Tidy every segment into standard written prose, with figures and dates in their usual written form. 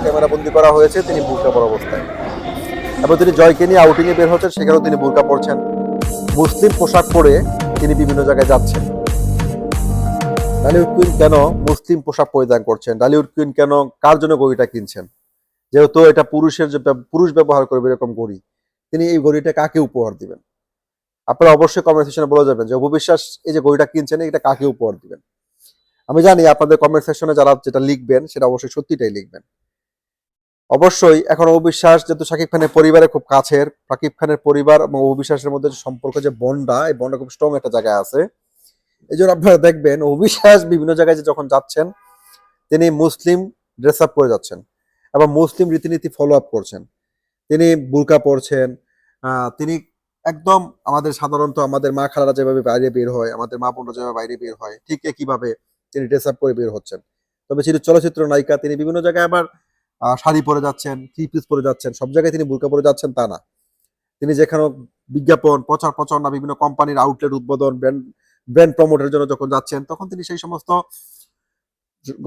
Camera বন্দি করা হয়েছে তিনি বোরকা পরা অবস্থায়, এবং তিনি জয়কে নিয়ে আউটিংয়ে বের হচ্ছেন, সেখানেও তিনি বোরকা পরছেন। মুসলিম পোশাক পরে তিনি বিভিন্ন জায়গায় যাচ্ছেন। ডালিউড কুইন কেন মুসলিম পোশাক পরিধান করছেন? ডালিউড কুইন কেন, কার জন্য ঘড়িটা কিনছেন? যেহেতু এটা পুরুষের, যে পুরুষ ব্যবহার করবে এরকম ঘড়ি, তিনি এই ঘড়িটা কাকে উপহার দিবেন? আপনারা অবশ্যই কমেন্ট সেকশনে বলে যাবেন যে অপু বিশ্বাস এই যে ঘড়িটা কিনছেন এটা কাকে উপহার দিবেন। আমি জানি আপনাদের কমেন্ট সেকশনে যারা যেটা লিখবেন সেটা অবশ্যই সত্যিটাই লিখবেন। অবশ্যই এখন অপু বিশ্বাস যেহেতু শাকিব খানের পরিবারের খুব কাছের, শাকিব খানের পরিবার এবং অপু বিশ্বাসের মধ্যে যে সম্পর্ক, যে বন্ডটা, এই বন্ডটা খুব স্ট্রং একটা জায়গায় আছে। এই জন্য আপনারা দেখবেন অপু বিশ্বাস বিভিন্ন জায়গায় যখন যাচ্ছেন তিনি মুসলিম ড্রেস আপ করে যাচ্ছেন এবং মুসলিম রীতিনীতি ফলো আপ করছেন। তিনি বুরকা পরছেন, তিনি একদম আমাদের সাধারণত আমাদের মা খালারা যেভাবে বাইরে বের হয়, আমাদের মা বোনরা যেভাবে বাইরে বের হয়, ঠিক একইভাবে তিনি ড্রেস আপ করে বের হচ্ছেন। তবে তিনি চলচ্চিত্র নায়িকা, তিনি বিভিন্ন জায়গায় আবার শাড়ি পরে যাচ্ছেন, থ্রি পিস পরে যাচ্ছেন, সব জায়গায় তিনি বুরকা পরে যাচ্ছেন তা না। তিনি যেখানে বিজ্ঞাপন প্রচার প্রচারণা, বিভিন্ন কোম্পানির আউটলেট উদ্বোধন, ব্র্যান্ড ব্র্যান্ড প্রমোটের জন্য যখন যাচ্ছেন, তখন তিনি সেই সমস্ত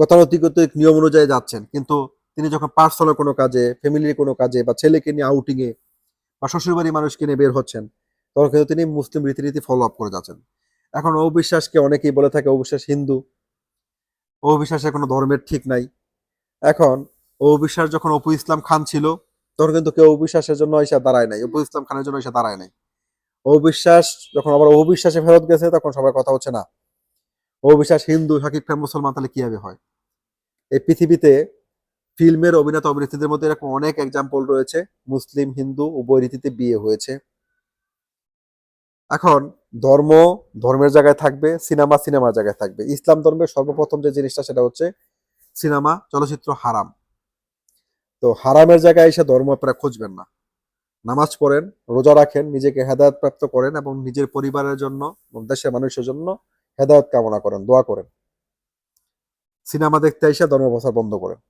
গতানুগতিক নিয়ম অনুযায়ী যাচ্ছেন। কিন্তু তিনি যখন পার্সোনাল কোনো কাজে, ফ্যামিলির কোনো কাজে, বা ছেলেকে নিয়ে আউটিংয়ে বা শ্বশুরবাড়ির মানুষকে নিয়ে বের হচ্ছেন, তখন কিন্তু তিনি মুসলিম রীতিনীতি ফলো আপ করে যাচ্ছেন। এখন অপু বিশ্বাসকে অনেকেই বলে থাকে অপু বিশ্বাস হিন্দু, অপু বিশ্বাসের কোনো ধর্মের ঠিক নাই। এখন অপু বিশ্বাস যখন অপু ইসলাম খান ছিল, তখন কিন্তু কেউ অপু বিশ্বাসের জন্য এসে দাঁড়ায় নাই, অপু ইসলাম খানের জন্য এসে দাঁড়ায় নাই। অপু বিশ্বাস যখন আবার অপু বিশ্বাসে ফেরত গেছে, তখন সবার কথা হচ্ছে না অপু বিশ্বাস হিন্দু, শাকিব খান মুসলমান, তাহলে কিভাবে হয়? এই পৃথিবীতে ফিল্মের অভিনেতা অভিনেত্রীদের মধ্যে এরকম অনেক এক্সাম্পল রয়েছে, মুসলিম হিন্দু উভয় রীতিতে বিয়ে হয়েছে। এখন ধর্ম ধর্মের জায়গায় থাকবে, সিনেমা সিনেমার জায়গায় থাকবে। ইসলাম ধর্মের সর্বপ্রথম যে জিনিসটা সেটা হচ্ছে সিনেমা চলচ্চিত্র হারাম। তো হারামের জায়গায় এসে ধর্ম আপনারা খুঁজবেন না। নামাজ পড়েন, রোজা রাখেন, নিজেকে হেদায়ত প্রাপ্ত করেন এবং নিজের পরিবারের জন্য এবং দেশের মানুষের জন্য হেদায়ত কামনা করেন, দোয়া করেন। সিনেমা দেখতে এসে ধর্ম প্রচার বন্ধ করেন।